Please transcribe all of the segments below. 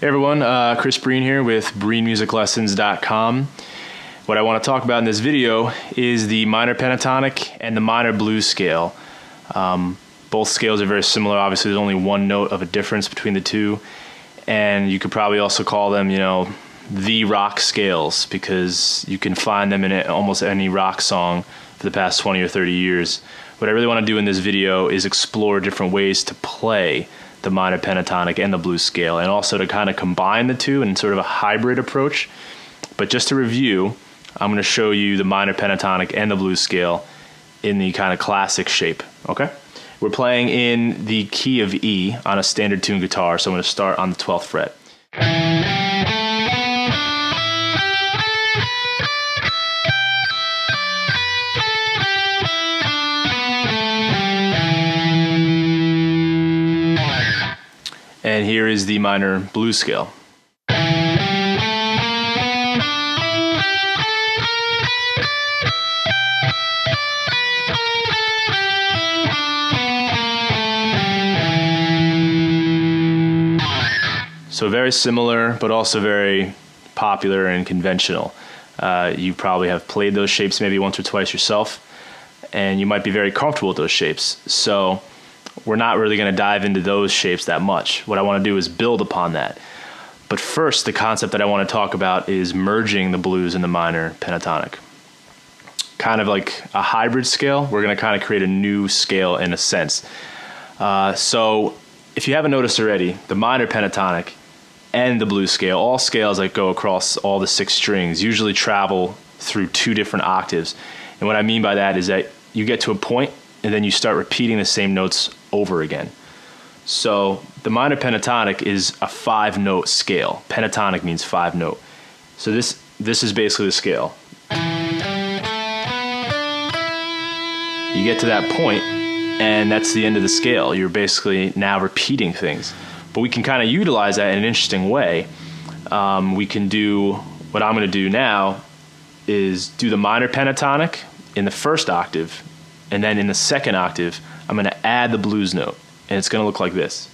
Hey everyone, Chris Breen here with BreenMusicLessons.com. What I want to talk about in this video is the minor pentatonic and the minor blues scale. Both scales are very similar. Obviously, there's only one note of a difference between the two, and you could probably also call them, the rock scales, because you can find them in almost any rock song for the past 20 or 30 years. What I really want to do in this video is explore different ways to play the minor pentatonic and the blues scale, and also to kind of combine the two in sort of a hybrid approach. But just to review, I'm going to show you the minor pentatonic and the blues scale in the kind of classic shape, okay? We're playing in the key of E on a standard tuned guitar, so I'm going to start on the 12th fret. And here is the minor blues scale. So very similar, but also very popular and conventional. You probably have played those shapes maybe once or twice yourself, and you might be very comfortable with those shapes. So we're not really going to dive into those shapes that much. What I want to do is build upon that. But first, the concept that I want to talk about is merging the blues and the minor pentatonic. Kind of like a hybrid scale. We're going to kind of create a new scale in a sense. So if you haven't noticed already, the minor pentatonic and the blues scale, all scales that go across all the 6 strings, usually travel through 2 different octaves. And what I mean by that is that you get to a point and then you start repeating the same notes over again. So the minor pentatonic is a 5-note scale. Pentatonic means 5-note. So this is basically the scale. You get to that point, and that's the end of the scale. You're basically now repeating things. But we can kind of utilize that in an interesting way. We can do, what I'm going to do now is do the minor pentatonic in the first octave, and then in the second octave, I'm going to add the blues note, and it's going to look like this.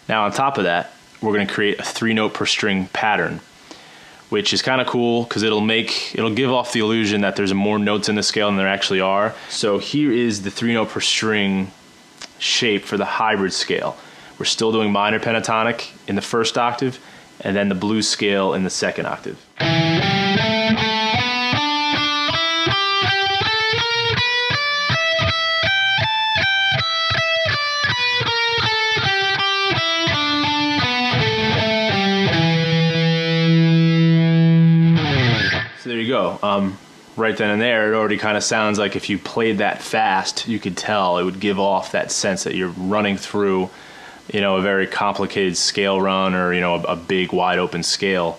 Now on top of that, we're going to create a 3-note per string pattern, which is kind of cool because it'll give off the illusion that there's more notes in the scale than there actually are. So here is the 3-note per string shape for the hybrid scale. We're still doing minor pentatonic in the first octave, and then the blues scale in the second octave. So there you go. Right then and there, it already kind of sounds like if you played that fast, you could tell it would give off that sense that you're running through, a very complicated scale run, or, a big wide open scale.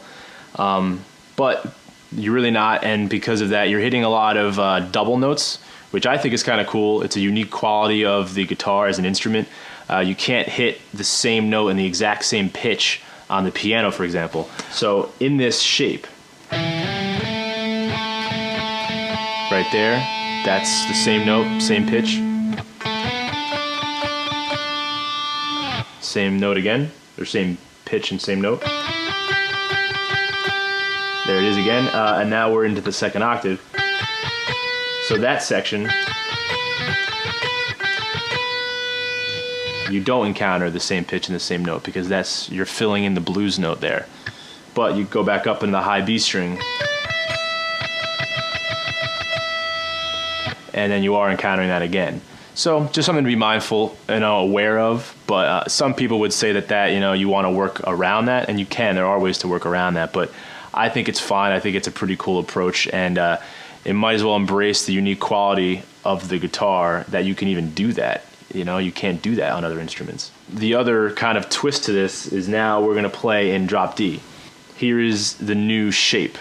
But you're really not, and because of that, you're hitting a lot of double notes, which I think is kind of cool. It's a unique quality of the guitar as an instrument. You can't hit the same note in the exact same pitch on the piano, for example. So in this shape, right there, that's the same note, same pitch. Same note again, or same pitch and same note. There it is again, and now we're into the second octave. So that section, you don't encounter the same pitch and the same note, because you're filling in the blues note there. But you go back up into the high B string, and then you are encountering that again. So just something to be mindful, aware of. But some people would say that you want to work around that, and you can. There are ways to work around that, but I think it's fine. I think it's a pretty cool approach, and it might as well embrace the unique quality of the guitar that you can even do that. You can't do that on other instruments. The other kind of twist to this is now we're going to play in drop D. Here is the new shape.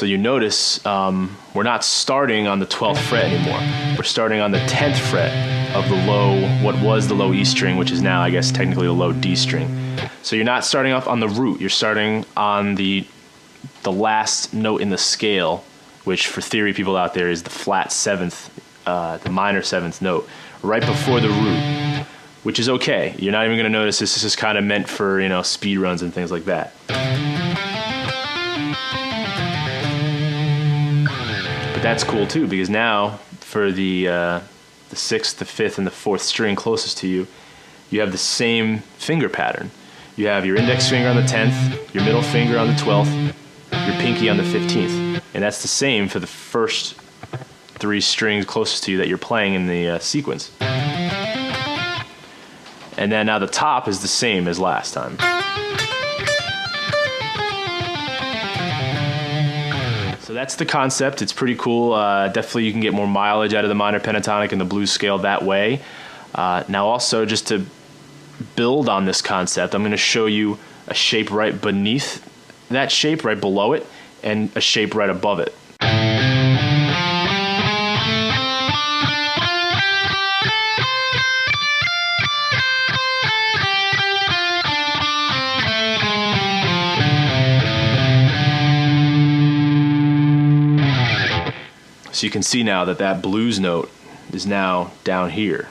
So you notice we're not starting on the 12th fret anymore. We're starting on the 10th fret of the low, what was the low E string, which is now, I guess, technically the low D string. So you're not starting off on the root. You're starting on the last note in the scale, which for theory people out there is the flat 7th, the minor 7th note, right before the root, which is okay. You're not even going to notice this. This is kind of meant for, speed runs and things like that. But that's cool too, because now for the 6th, the 5th, and the 4th string closest to you, you have the same finger pattern. You have your index finger on the 10th, your middle finger on the 12th, your pinky on the 15th. And that's the same for the first 3 strings closest to you that you're playing in the sequence. And then now the top is the same as last time. So that's the concept. It's pretty cool. Definitely you can get more mileage out of the minor pentatonic and the blues scale that way. Now also, just to build on this concept, I'm going to show you a shape right beneath that shape, right below it, and a shape right above it. So you can see now that that blues note is now down here.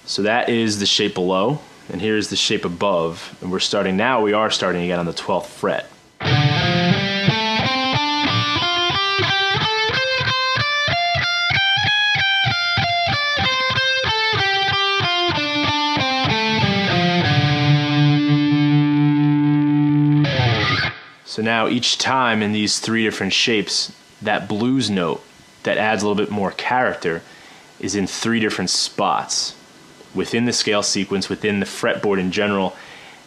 So that is the shape below, and here's the shape above, and we are starting again on the 12th fret. So now each time in these 3 different shapes, that blues note that adds a little bit more character is in 3 different spots within the scale sequence, within the fretboard in general,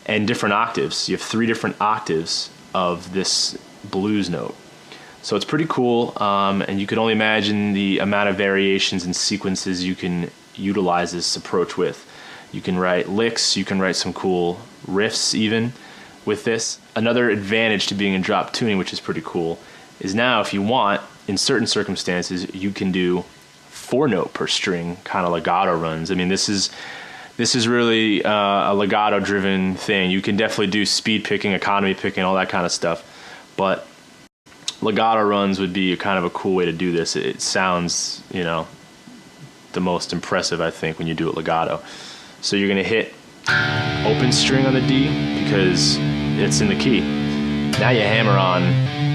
and different octaves. You have 3 different octaves of this blues note. So it's pretty cool, and you can only imagine the amount of variations and sequences you can utilize this approach with. You can write licks, you can write some cool riffs even with this. Another advantage to being in drop tuning, which is pretty cool, is now if you want, in certain circumstances, you can do 4 note per string kind of legato runs. I mean, this is really a legato driven thing. You can definitely do speed picking, economy picking, all that kind of stuff, but legato runs would be kind of a cool way to do this. It sounds, the most impressive, I think, when you do it legato. So you're going to hit open string on the D because it's in the key. Now you hammer on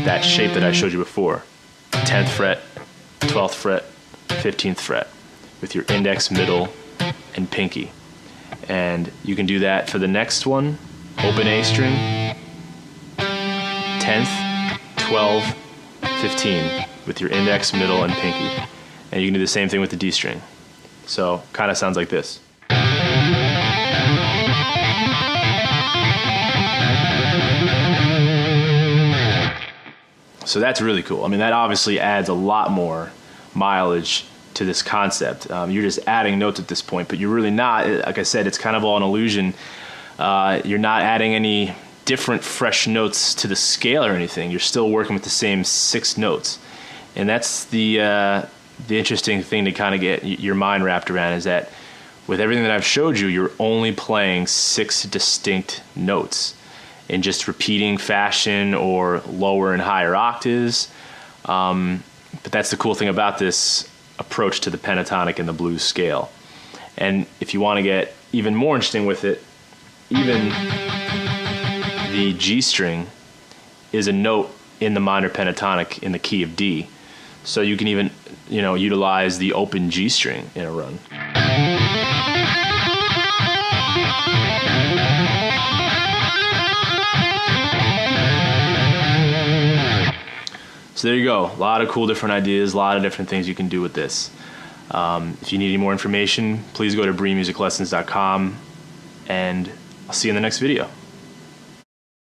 that shape that I showed you before. 10th fret, 12th fret, 15th fret with your index, middle, and pinky. And you can do that for the next one, open A string, 10th, 12, 15 with your index, middle, and pinky. And you can do the same thing with the D string. So kind of sounds like this. So that's really cool. I mean, that obviously adds a lot more mileage to this concept. You're just adding notes at this point, but you're really not. Like I said, it's kind of all an illusion. You're not adding any different fresh notes to the scale or anything. You're still working with the same 6 notes. And that's the interesting thing to kind of get your mind wrapped around, is that with everything that I've showed you, you're only playing 6 distinct notes in just repeating fashion or lower and higher octaves. But that's the cool thing about this approach to the pentatonic and the blues scale. And if you want to get even more interesting with it, even the G string is a note in the minor pentatonic in the key of D. So you can even, utilize the open G string in a run. So there you go. A lot of cool different ideas, a lot of different things you can do with this. If you need any more information, please go to breemusiclessons.com, and I'll see you in the next video.